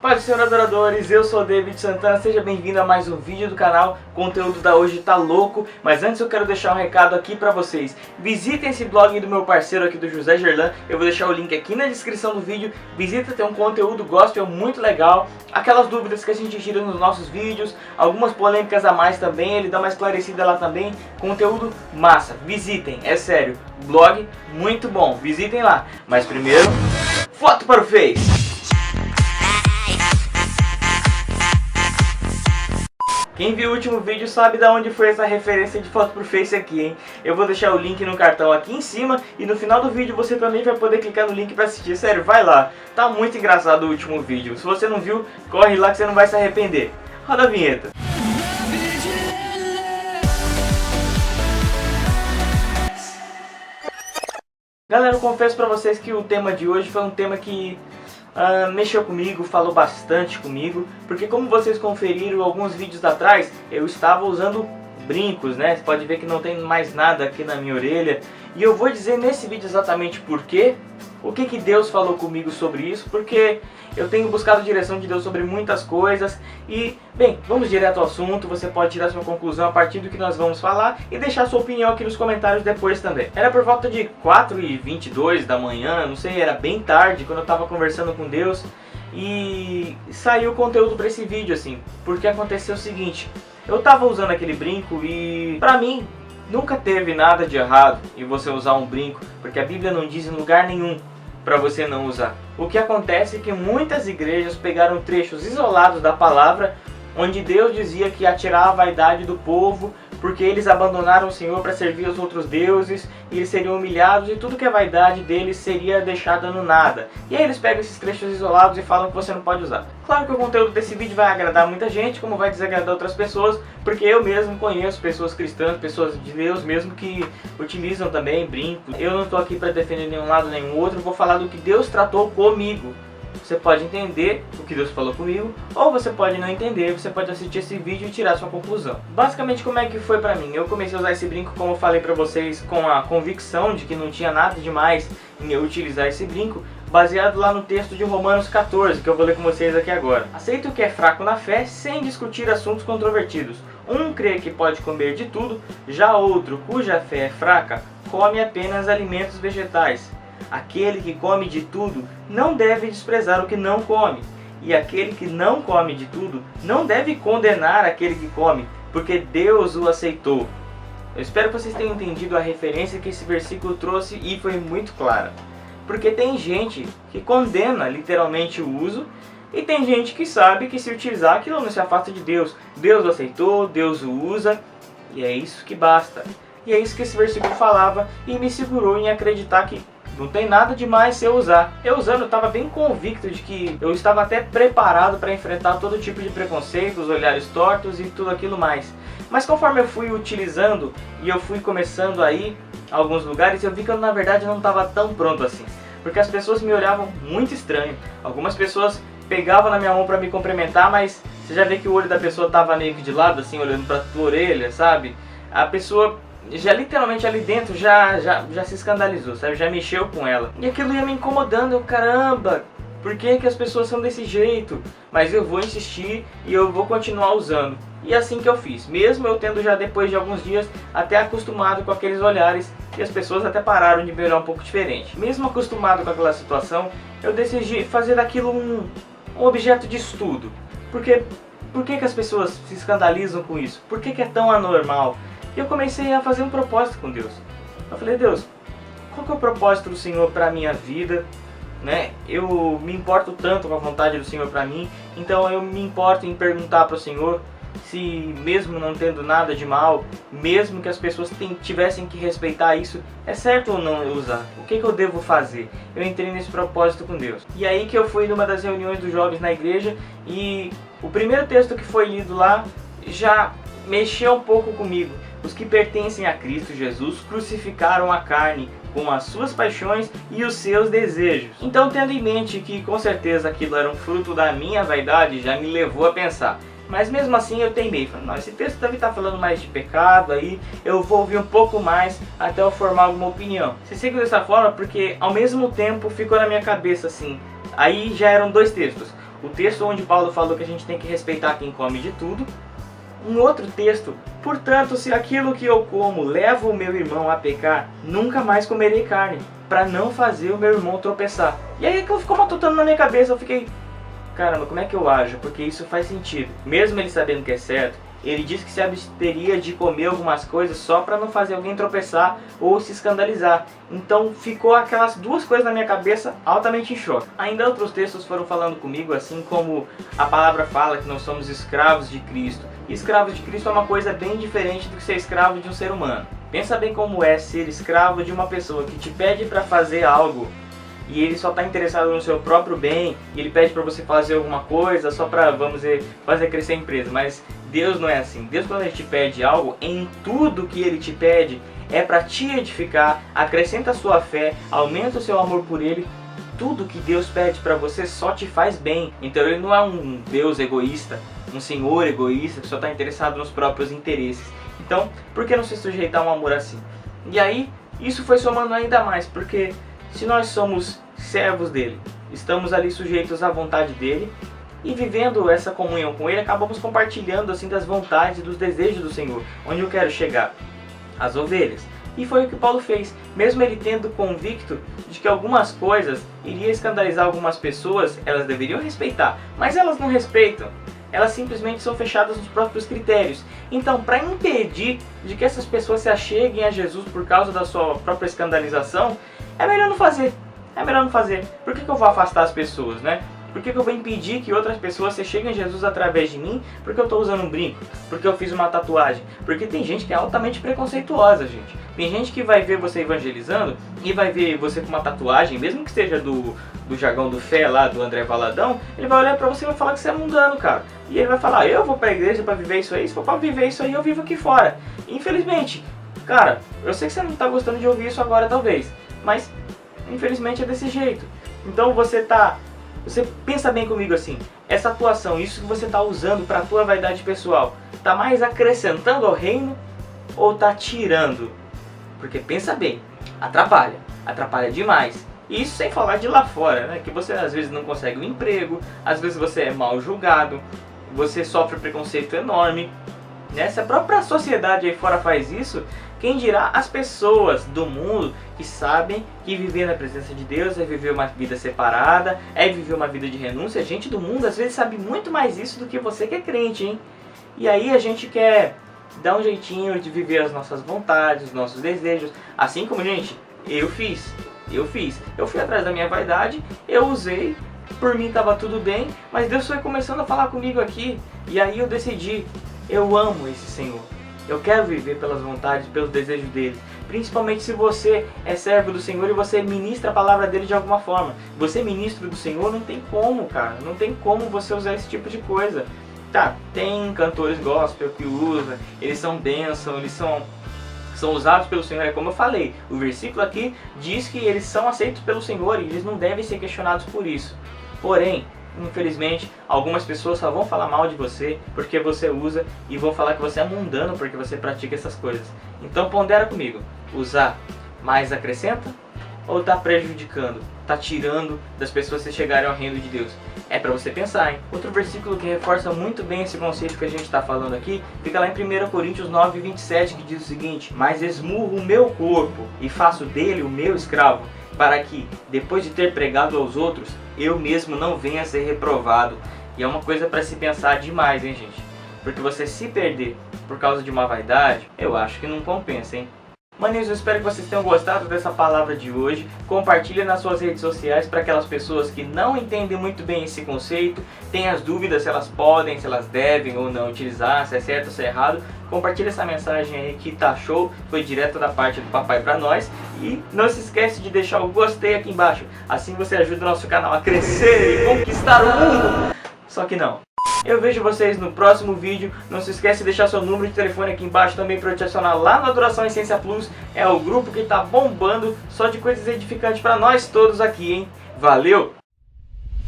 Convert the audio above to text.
Paz do Senhor, adoradores, eu sou o David Santana, seja bem-vindo a mais um vídeo do canal. O conteúdo da hoje tá louco, mas antes eu quero deixar um recado aqui pra vocês. Visitem esse blog do meu parceiro aqui, do José Gerlan, eu vou deixar o link aqui na descrição do vídeo. Visita, tem um conteúdo gospel muito legal, aquelas dúvidas que a gente tira nos nossos vídeos, algumas polêmicas a mais também, ele dá uma esclarecida lá também, conteúdo massa. Visitem, é sério, blog muito bom, visitem lá. Mas primeiro, foto para o Face! Quem viu o último vídeo sabe de onde foi essa referência de foto pro Face aqui, hein? Eu vou deixar o link no cartão aqui em cima e no final do vídeo você também vai poder clicar no link pra assistir. Sério, vai lá. Tá muito engraçado o último vídeo. Se você não viu, corre lá que você não vai se arrepender. Roda a vinheta. Galera, eu confesso pra vocês que o tema de hoje foi um tema que mexeu comigo, falou bastante comigo, porque como vocês conferiram alguns vídeos atrás, eu estava usando brincos, né? Você pode ver que não tem mais nada aqui na minha orelha. E eu vou dizer nesse vídeo exatamente por quê, o que Deus falou comigo sobre isso, porque eu tenho buscado a direção de Deus sobre muitas coisas. E, bem, vamos direto ao assunto. Você pode tirar sua conclusão a partir do que nós vamos falar e deixar sua opinião aqui nos comentários depois também. Era por volta de 4h22 da manhã, não sei, era bem tarde, quando eu estava conversando com Deus. E saiu o conteúdo para esse vídeo, assim, porque aconteceu o seguinte. Eu tava usando aquele brinco e, pra mim, nunca teve nada de errado em você usar um brinco, porque a Bíblia não diz em lugar nenhum para você não usar. O que acontece é que muitas igrejas pegaram trechos isolados da palavra, onde Deus dizia que ia tirar a vaidade do povo, porque eles abandonaram o Senhor para servir aos outros deuses, e eles seriam humilhados e tudo que é vaidade deles seria deixada no nada. E aí eles pegam esses trechos isolados e falam que você não pode usar. Claro que o conteúdo desse vídeo vai agradar muita gente, como vai desagradar outras pessoas, porque eu mesmo conheço pessoas cristãs, pessoas de Deus mesmo, que utilizam também brincos. Eu não estou aqui para defender nenhum lado nem outro, eu vou falar do que Deus tratou comigo. Você pode entender o que Deus falou comigo, ou você pode não entender, você pode assistir esse vídeo e tirar sua conclusão. Basicamente, como é que foi pra mim? Eu comecei a usar esse brinco, como eu falei pra vocês, com a convicção de que não tinha nada demais em eu utilizar esse brinco, baseado lá no texto de Romanos 14, que eu vou ler com vocês aqui agora. Aceita o que é fraco na fé, sem discutir assuntos controvertidos. Um crê que pode comer de tudo, já outro, cuja fé é fraca, come apenas alimentos vegetais. Aquele que come de tudo não deve desprezar o que não come, e aquele que não come de tudo não deve condenar aquele que come, porque Deus o aceitou. Eu espero que vocês tenham entendido a referência que esse versículo trouxe e foi muito clara. Porque tem gente que condena literalmente o uso, e tem gente que sabe que se utilizar aquilo não se afasta de Deus. Deus o aceitou, Deus o usa, e é isso que basta. E é isso que esse versículo falava e me segurou em acreditar que não tem nada demais se eu usar. Eu usando, eu estava bem convicto de que eu estava até preparado para enfrentar todo tipo de preconceitos, olhares tortos e tudo aquilo mais. Mas conforme eu fui utilizando e eu fui começando a ir a alguns lugares, eu vi que eu na verdade não estava tão pronto assim. Porque as pessoas me olhavam muito estranho. Algumas pessoas pegavam na minha mão para me cumprimentar, mas você já vê que o olho da pessoa estava meio que de lado, assim, olhando para tua orelha, sabe? A pessoa já literalmente ali dentro já se escandalizou, sabe? Já mexeu com ela. E aquilo ia me incomodando, eu, caramba, por que as pessoas são desse jeito? Mas eu vou insistir e eu vou continuar usando. E assim que eu fiz, mesmo eu tendo já depois de alguns dias até acostumado com aqueles olhares, e as pessoas até pararam de me olhar um pouco diferente. Mesmo acostumado com aquela situação, eu decidi fazer daquilo um objeto de estudo. Porque por que as pessoas se escandalizam com isso? Por que é tão anormal? E eu comecei a fazer um propósito com Deus. Eu falei, Deus, qual que é o propósito do Senhor para a minha vida? Né? Eu me importo tanto com a vontade do Senhor para mim, então eu me importo em perguntar para o Senhor se, mesmo não tendo nada de mal, mesmo que as pessoas tivessem que respeitar isso, é certo ou não eu usar? O que eu devo fazer? Eu entrei nesse propósito com Deus. E aí que eu fui numa das reuniões dos jovens na igreja e o primeiro texto que foi lido lá já mexeu um pouco comigo. Os que pertencem a Cristo Jesus crucificaram a carne com as suas paixões e os seus desejos. Então, tendo em mente que com certeza aquilo era um fruto da minha vaidade, já me levou a pensar. Mas mesmo assim eu teimei, falei, não, esse texto deve estar falando mais de pecado, aí eu vou ouvir um pouco mais até eu formar alguma opinião. Se sigo dessa forma porque ao mesmo tempo ficou na minha cabeça assim, aí já eram dois textos. o texto onde Paulo falou que a gente tem que respeitar quem come de tudo. Um outro texto: portanto, se aquilo que eu como leva o meu irmão a pecar, nunca mais comerei carne, para não fazer o meu irmão tropeçar. E aí aquilo ficou matutando na minha cabeça, eu fiquei, caramba, como é que eu ajo? Porque isso faz sentido. Mesmo ele sabendo que é certo, ele disse que se absteria de comer algumas coisas só para não fazer alguém tropeçar ou se escandalizar. Então ficou aquelas duas coisas na minha cabeça altamente em choque. Ainda outros textos foram falando comigo, assim como a palavra fala que nós somos escravos de Cristo. E escravos de Cristo é uma coisa bem diferente do que ser escravo de um ser humano. Pensa bem como é ser escravo de uma pessoa que te pede para fazer algo e ele só está interessado no seu próprio bem, e ele pede para você fazer alguma coisa só para, vamos dizer, fazer crescer a empresa. Mas Deus não é assim. Deus, quando ele te pede algo, em tudo que ele te pede, é para te edificar, acrescenta a sua fé, aumenta o seu amor por ele. Tudo que Deus pede para você só te faz bem. Então ele não é um Deus egoísta, um Senhor egoísta que só está interessado nos próprios interesses. Então, por que não se sujeitar a um amor assim? E aí, isso foi somando ainda mais, porque se nós somos servos dele, estamos ali sujeitos à vontade dele e vivendo essa comunhão com ele, acabamos compartilhando assim das vontades e dos desejos do Senhor. Onde eu quero chegar? As ovelhas. E foi o que Paulo fez, mesmo ele tendo convicto de que algumas coisas iria escandalizar algumas pessoas, elas deveriam respeitar, mas elas não respeitam. Elas simplesmente são fechadas nos próprios critérios. Então, para impedir de que essas pessoas se acheguem a Jesus por causa da sua própria escandalização, é melhor não fazer. É melhor não fazer. Por que eu vou afastar as pessoas, né? Por que eu vou impedir que outras pessoas se cheguem a Jesus através de mim? Porque eu estou usando um brinco? Porque eu fiz uma tatuagem? Porque tem gente que é altamente preconceituosa, gente. Tem gente que vai ver você evangelizando e vai ver você com uma tatuagem, mesmo que seja do Jargão do Fé lá, do André Valadão, ele vai olhar pra você e vai falar que você é mundano, cara. E ele vai falar, eu vou pra igreja pra viver isso aí, se for pra viver isso aí, eu vivo aqui fora. E, infelizmente, cara, eu sei que você não tá gostando de ouvir isso agora, talvez, mas infelizmente é desse jeito. Então você pensa bem comigo assim, essa atuação, isso que você está usando para a tua vaidade pessoal, está mais acrescentando ao reino ou está tirando? Porque pensa bem, atrapalha demais. E isso sem falar de lá fora, né? Que você às vezes não consegue um emprego, às vezes você é mal julgado, você sofre preconceito enorme, né? Se a própria sociedade aí fora faz isso, quem dirá as pessoas do mundo que sabem que viver na presença de Deus é viver uma vida separada, é viver uma vida de renúncia. A gente do mundo às vezes sabe muito mais isso do que você que é crente, hein? E aí a gente quer dar um jeitinho de viver as nossas vontades, os nossos desejos. Assim como, gente, eu fiz. Eu fui atrás da minha vaidade, eu usei, por mim estava tudo bem, mas Deus foi começando a falar comigo aqui. E aí eu decidi, eu amo esse Senhor. Eu quero viver pelas vontades, pelos desejos dele. Principalmente se você é servo do Senhor e você ministra a palavra dele de alguma forma. Você é ministro do Senhor, não tem como, cara. Não tem como você usar esse tipo de coisa. Tá, tem cantores gospel que usam, eles são bênção, eles são usados pelo Senhor. É como eu falei, o versículo aqui diz que eles são aceitos pelo Senhor e eles não devem ser questionados por isso. Porém, infelizmente, algumas pessoas só vão falar mal de você porque você usa e vão falar que você é mundano porque você pratica essas coisas. Então pondera comigo, usar mais acrescenta ou está prejudicando, está tirando das pessoas que chegarem ao reino de Deus? É para você pensar, hein? Outro versículo que reforça muito bem esse conceito que a gente está falando aqui, fica lá em 1 Coríntios 9, 27, que diz o seguinte: mas esmurro o meu corpo e faço dele o meu escravo, para que, depois de ter pregado aos outros, eu mesmo não venha a ser reprovado. E é uma coisa para se pensar demais, hein, gente? Porque você se perder por causa de uma vaidade, eu acho que não compensa, hein? Maninhos, eu espero que vocês tenham gostado dessa palavra de hoje. Compartilhe nas suas redes sociais para aquelas pessoas que não entendem muito bem esse conceito, têm as dúvidas se elas podem, se elas devem ou não utilizar, se é certo ou se é errado. Compartilhe essa mensagem aí que tá show, foi direto da parte do papai para nós. E não se esquece de deixar o gostei aqui embaixo, assim você ajuda o nosso canal a crescer e conquistar o mundo. Só que não. Eu vejo vocês no próximo vídeo. Não se esquece de deixar seu número de telefone aqui embaixo também para eu te acionar lá no Adoração Essência Plus. É o grupo que tá bombando só de coisas edificantes para nós todos aqui, hein? Valeu!